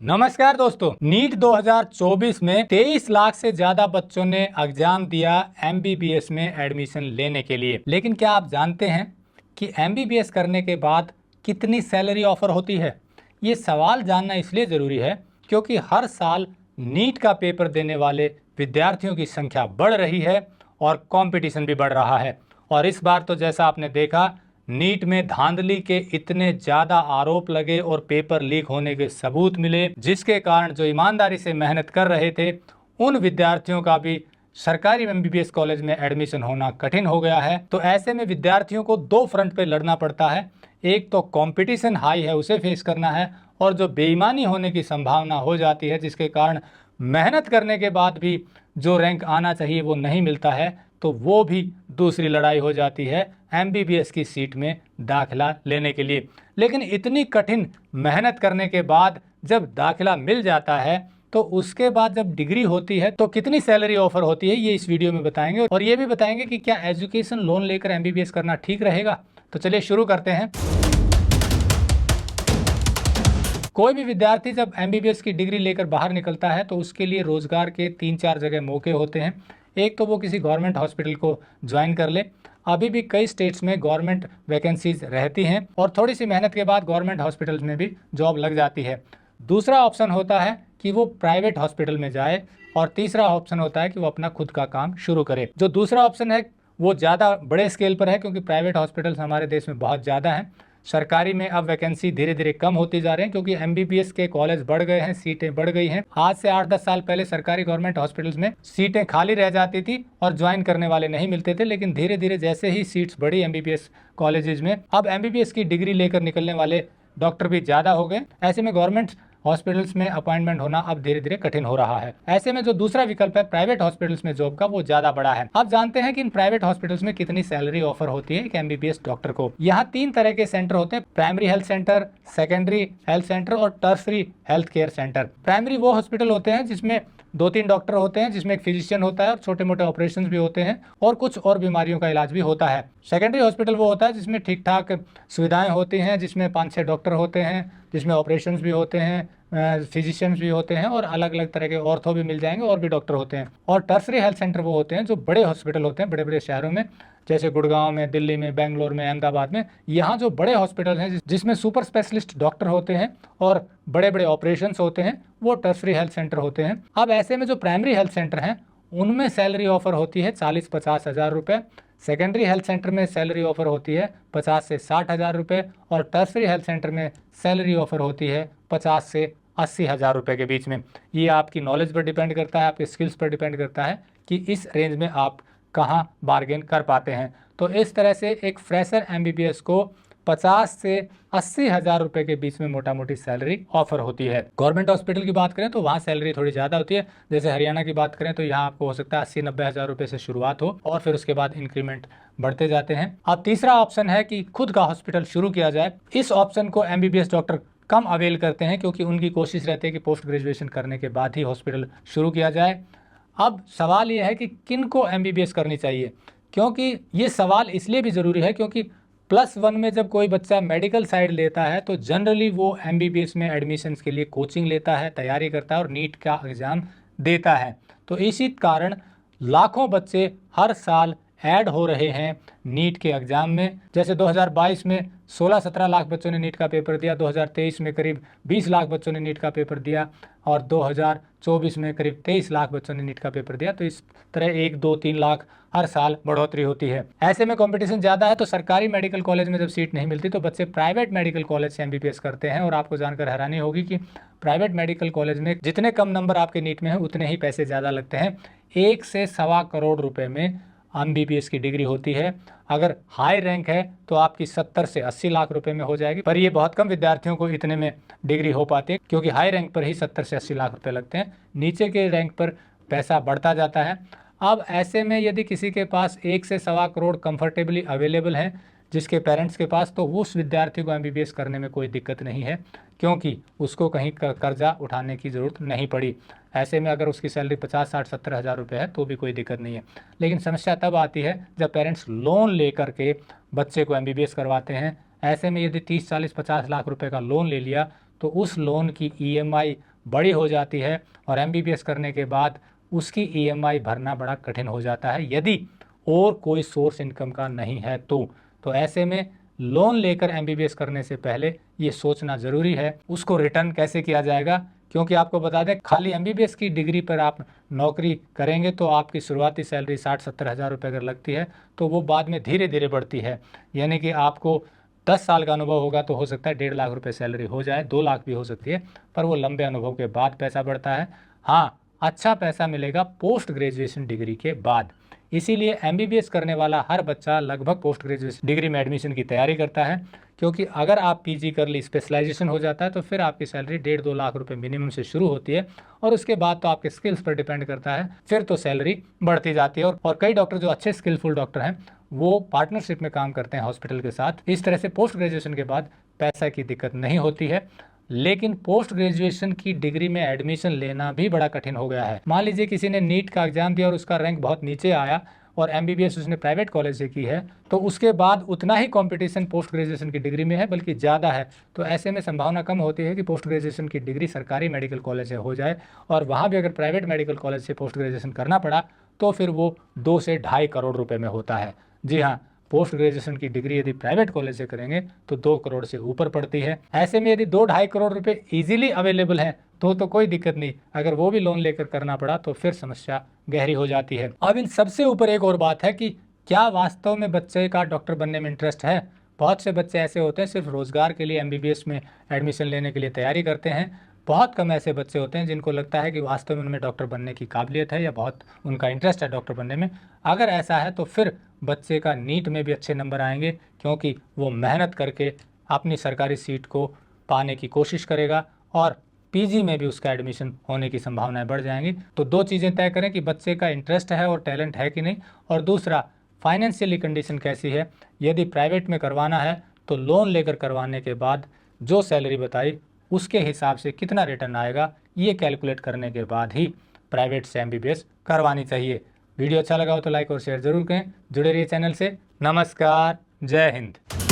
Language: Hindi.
नमस्कार दोस्तों, नीट 2024 में 23 लाख से ज्यादा बच्चों ने एग्जाम दिया एमबीबीएस में एडमिशन लेने के लिए। लेकिन क्या आप जानते हैं कि एमबीबीएस करने के बाद कितनी सैलरी ऑफर होती है? ये सवाल जानना इसलिए ज़रूरी है क्योंकि हर साल नीट का पेपर देने वाले विद्यार्थियों की संख्या बढ़ रही है और कंपटीशन भी बढ़ रहा है। और इस बार तो जैसा आपने देखा, नीट में धांधली के इतने ज्यादा आरोप लगे और पेपर लीक होने के सबूत मिले, जिसके कारण जो ईमानदारी से मेहनत कर रहे थे उन विद्यार्थियों का भी सरकारी एमबीबीएस कॉलेज में एडमिशन होना कठिन हो गया है। तो ऐसे में विद्यार्थियों को दो फ्रंट पे लड़ना पड़ता है। एक तो कंपटीशन हाई है, उसे फेस करना है, और जो बेईमानी होने की संभावना हो जाती है जिसके कारण मेहनत करने के बाद भी जो रैंक आना चाहिए वो नहीं मिलता है, तो वो भी दूसरी लड़ाई हो जाती है एमबीबीएस की सीट में दाखिला लेने के लिए। लेकिन इतनी कठिन मेहनत करने के बाद जब दाखिला मिल जाता है तो उसके बाद जब डिग्री होती है तो कितनी सैलरी ऑफर होती है, ये इस वीडियो में बताएंगे। और ये भी बताएंगे कि क्या एजुकेशन लोन लेकर एमबीबीएस करना ठीक रहेगा। तो चलिए शुरू करते हैं। कोई भी विद्यार्थी जब एमबीबीएस की डिग्री लेकर बाहर निकलता है तो उसके लिए रोजगार के 3-4 जगह मौके होते हैं। एक तो वो किसी गवर्नमेंट हॉस्पिटल को ज्वाइन कर ले। अभी भी कई स्टेट्स में गवर्नमेंट वैकेंसीज रहती हैं और थोड़ी सी मेहनत के बाद गवर्नमेंट हॉस्पिटल्स में भी जॉब लग जाती है। दूसरा ऑप्शन होता है कि वो प्राइवेट हॉस्पिटल में जाए, और तीसरा ऑप्शन होता है कि वो अपना खुद का काम शुरू करे। जो दूसरा ऑप्शन है वो ज़्यादा बड़े स्केल पर है क्योंकि प्राइवेट हॉस्पिटल्स हमारे देश में बहुत ज़्यादा हैं। सरकारी में अब वैकेंसी धीरे धीरे कम होती जा रहे हैं क्योंकि एमबीबीएस के कॉलेज बढ़ गए हैं, सीटें बढ़ गई हैं। आज से 8-10 साल पहले सरकारी गवर्नमेंट हॉस्पिटल्स में सीटें खाली रह जाती थी और ज्वाइन करने वाले नहीं मिलते थे। लेकिन धीरे धीरे जैसे ही सीट्स बढ़ी एमबीबीएस कॉलेजेस में, अब एमबीबीएस की डिग्री लेकर निकलने वाले डॉक्टर भी ज़्यादा हो गए। ऐसे में गवर्नमेंट हॉस्पिटल्स में अपॉइंटमेंट होना अब धीरे धीरे कठिन हो रहा है। ऐसे में जो दूसरा विकल्प है प्राइवेट हॉस्पिटल्स में जॉब का, वो ज्यादा बड़ा है। अब जानते हैं कि इन प्राइवेट हॉस्पिटल्स में कितनी सैलरी ऑफर होती है एक एमबीबीएस डॉक्टर को। यहाँ 3 तरह के सेंटर होते हैं: primary health centre, secondary health centre और tertiary health care centre. Primary वो हॉस्पिटल होते हैं जिसमें 2-3 डॉक्टर होते हैं, जिसमें एक फिजिशियन होता है और छोटे मोटे ऑपरेशंस भी होते हैं और कुछ और बीमारियों का इलाज भी होता है। सेकेंडरी हॉस्पिटल वो होता है जिसमें ठीक ठाक सुविधाएं होती हैं, जिसमें 5-6 डॉक्टर होते हैं, जिसमें ऑपरेशंस भी होते हैं, फिजिशियंस भी होते हैं और अलग अलग तरह के ऑर्थो भी मिल जाएंगे और भी डॉक्टर होते हैं। और टर्सरी हेल्थ सेंटर वो होते हैं जो बड़े हॉस्पिटल होते हैं बड़े बड़े शहरों में, जैसे गुड़गांव में, दिल्ली में, बेंगलोर में, अहमदाबाद में। यहाँ जो बड़े हॉस्पिटल हैं जिसमें सुपर स्पेशलिस्ट डॉक्टर होते हैं और बड़े बड़े ऑपरेशंस होते हैं, वो टर्सरी हेल्थ सेंटर होते हैं। अब ऐसे में जो प्राइमरी हेल्थ सेंटर हैं उनमें सैलरी ऑफर होती है 40-50 हज़ार रुपये। सेकेंडरी हेल्थ सेंटर में सैलरी ऑफर होती है 50 से 60 हज़ार रुपये और टर्सरी हेल्थ सेंटर में सैलरी ऑफर होती है 50 से 80 हज़ार रुपये के बीच में। ये आपकी नॉलेज पर डिपेंड करता है, आपके स्किल्स पर डिपेंड करता है कि इस रेंज में आप कहाँ बार्गेन कर पाते हैं। तो इस तरह से एक फ्रेशर एमबीबीएस को 50 से 80 हज़ार रुपये के बीच में मोटा मोटी सैलरी ऑफर होती है। गवर्नमेंट हॉस्पिटल की बात करें तो वहाँ सैलरी थोड़ी ज़्यादा होती है। जैसे हरियाणा की बात करें तो यहाँ आपको हो सकता है 80-90 हज़ार रुपये से शुरुआत हो और फिर उसके बाद इंक्रीमेंट बढ़ते जाते हैं। अब तीसरा ऑप्शन है कि खुद का हॉस्पिटल शुरू किया जाए। इस ऑप्शन को एमबीबीएस डॉक्टर कम अवेल करते हैं क्योंकि उनकी कोशिश रहती है कि पोस्ट ग्रेजुएशन करने के बाद ही हॉस्पिटल शुरू किया जाए। अब सवाल ये है कि किन को एमबीबीएस करनी चाहिए, क्योंकि ये सवाल इसलिए भी ज़रूरी है क्योंकि +1 में जब कोई बच्चा मेडिकल साइड लेता है तो जनरली वो एमबीबीएस में एडमिशन्स के लिए कोचिंग लेता है, तैयारी करता है और नीट का एग्ज़ाम देता है। तो इसी कारण लाखों बच्चे हर साल ऐड हो रहे हैं नीट के एग्ज़ाम में। जैसे 2022 में 16-17 लाख बच्चों ने नीट का पेपर दिया, 2023 में करीब 20 लाख बच्चों ने नीट का पेपर दिया और 2024 में करीब 23 लाख बच्चों ने नीट का पेपर दिया। तो इस तरह 1-2-3 लाख हर साल बढ़ोतरी होती है। ऐसे में कंपटीशन ज़्यादा है तो सरकारी मेडिकल कॉलेज में जब सीट नहीं मिलती तो बच्चे प्राइवेट मेडिकल कॉलेज से एमबीबीएस करते हैं। और आपको जानकर हैरानी होगी कि प्राइवेट मेडिकल कॉलेज में जितने कम नंबर आपके नीट में हैं उतने ही पैसे ज़्यादा लगते हैं। 1 से सवा करोड़ रुपये में एमबीबीएस की डिग्री होती है। अगर हाई रैंक है तो आपकी 70 से 80 लाख रुपए में हो जाएगी, पर ये बहुत कम विद्यार्थियों को इतने में डिग्री हो पाती है क्योंकि हाई रैंक पर ही 70 से 80 लाख रुपए लगते हैं, नीचे के रैंक पर पैसा बढ़ता जाता है। अब ऐसे में यदि किसी के पास 1 से सवा करोड़ कंफर्टेबली अवेलेबल है जिसके पेरेंट्स के पास, तो उस विद्यार्थी को एमबीबीएस करने में कोई दिक्कत नहीं है क्योंकि उसको कहीं कर्जा उठाने की ज़रूरत नहीं पड़ी। ऐसे में अगर उसकी सैलरी 50-60-70 हज़ार रुपये है तो भी कोई दिक्कत नहीं है। लेकिन समस्या तब आती है जब पेरेंट्स लोन लेकर के बच्चे को एमबीबीएस करवाते हैं। ऐसे में यदि 30-40-50 लाख रुपए का लोन ले लिया तो उस लोन की ईएमआई बड़ी हो जाती है और एमबीबीएस करने के बाद उसकी ईएमआई भरना बड़ा कठिन हो जाता है यदि और कोई सोर्स इनकम का नहीं है तो ऐसे में लोन लेकर एमबीबीएस करने से पहले ये सोचना ज़रूरी है उसको रिटर्न कैसे किया जाएगा, क्योंकि आपको बता दें खाली एमबीबीएस की डिग्री पर आप नौकरी करेंगे तो आपकी शुरुआती सैलरी 60-70 हज़ार रुपये अगर लगती है तो वो बाद में धीरे धीरे बढ़ती है। यानी कि आपको 10 साल का अनुभव होगा तो हो सकता है 1.5 लाख रुपये सैलरी हो जाए, 2 लाख भी हो सकती है, पर वो लंबे अनुभव के बाद पैसा बढ़ता है। हाँ, अच्छा पैसा मिलेगा पोस्ट ग्रेजुएशन डिग्री के बाद। इसीलिए एमबीबीएस करने वाला हर बच्चा लगभग पोस्ट ग्रेजुएशन डिग्री में एडमिशन की तैयारी करता है, क्योंकि अगर आप पीजी कर ली, स्पेशलाइजेशन हो जाता है तो फिर आपकी सैलरी 1.5-2 लाख रुपए मिनिमम से शुरू होती है और उसके बाद तो आपके स्किल्स पर डिपेंड करता है, फिर तो सैलरी बढ़ती जाती है। और कई डॉक्टर जो अच्छे स्किलफुल डॉक्टर हैं वो पार्टनरशिप में काम करते हैं हॉस्पिटल के साथ। इस तरह से पोस्ट ग्रेजुएशन के बाद पैसा की दिक्कत नहीं होती है। लेकिन पोस्ट ग्रेजुएशन की डिग्री में एडमिशन लेना भी बड़ा कठिन हो गया है। मान लीजिए किसी ने नीट का एग्जाम दिया और उसका रैंक बहुत नीचे आया और एमबीबीएस उसने प्राइवेट कॉलेज से की है, तो उसके बाद उतना ही कंपटीशन पोस्ट ग्रेजुएशन की डिग्री में है, बल्कि ज़्यादा है। तो ऐसे में संभावना कम होती है कि पोस्ट ग्रेजुएशन की डिग्री सरकारी मेडिकल कॉलेज से हो जाए, और वहाँ भी अगर प्राइवेट मेडिकल कॉलेज से पोस्ट ग्रेजुएशन करना पड़ा तो फिर वो 2 से 2.5 करोड़ रुपये में होता है। जी हाँ, पोस्ट ग्रेजुएशन की डिग्री यदि प्राइवेट कॉलेज से करेंगे तो 2 करोड़ से ऊपर पड़ती है। ऐसे में यदि 2-2.5 करोड़ रुपए इजीली अवेलेबल हैं तो कोई दिक्कत नहीं। अगर वो भी लोन लेकर करना पड़ा तो फिर समस्या गहरी हो जाती है। अब इन सबसे ऊपर एक और बात है कि क्या वास्तव में बच्चे का डॉक्टर बनने में इंटरेस्ट है। बहुत से बच्चे ऐसे होते हैं सिर्फ रोजगार के लिए एमबीबीएस में एडमिशन लेने के लिए तैयारी करते हैं। बहुत कम ऐसे बच्चे होते हैं जिनको लगता है कि वास्तव में उनमें डॉक्टर बनने की काबिलियत है या बहुत उनका इंटरेस्ट है डॉक्टर बनने में। अगर ऐसा है तो फिर बच्चे का नीट में भी अच्छे नंबर आएंगे, क्योंकि वो मेहनत करके अपनी सरकारी सीट को पाने की कोशिश करेगा और पीजी में भी उसका एडमिशन होने की संभावनाएं बढ़ जाएंगी। तो 2 चीज़ें तय करें कि बच्चे का इंटरेस्ट है और टैलेंट है कि नहीं, और दूसरा फाइनेंशियली कंडीशन कैसी है। यदि प्राइवेट में करवाना है तो लोन लेकर करवाने के बाद जो सैलरी बताई उसके हिसाब से कितना रिटर्न आएगा, ये कैलकुलेट करने के बाद ही प्राइवेट से एमबीबीएस करवानी चाहिए। वीडियो अच्छा लगा हो तो लाइक और शेयर जरूर करें। जुड़े रहिए चैनल से। नमस्कार, जय हिंद।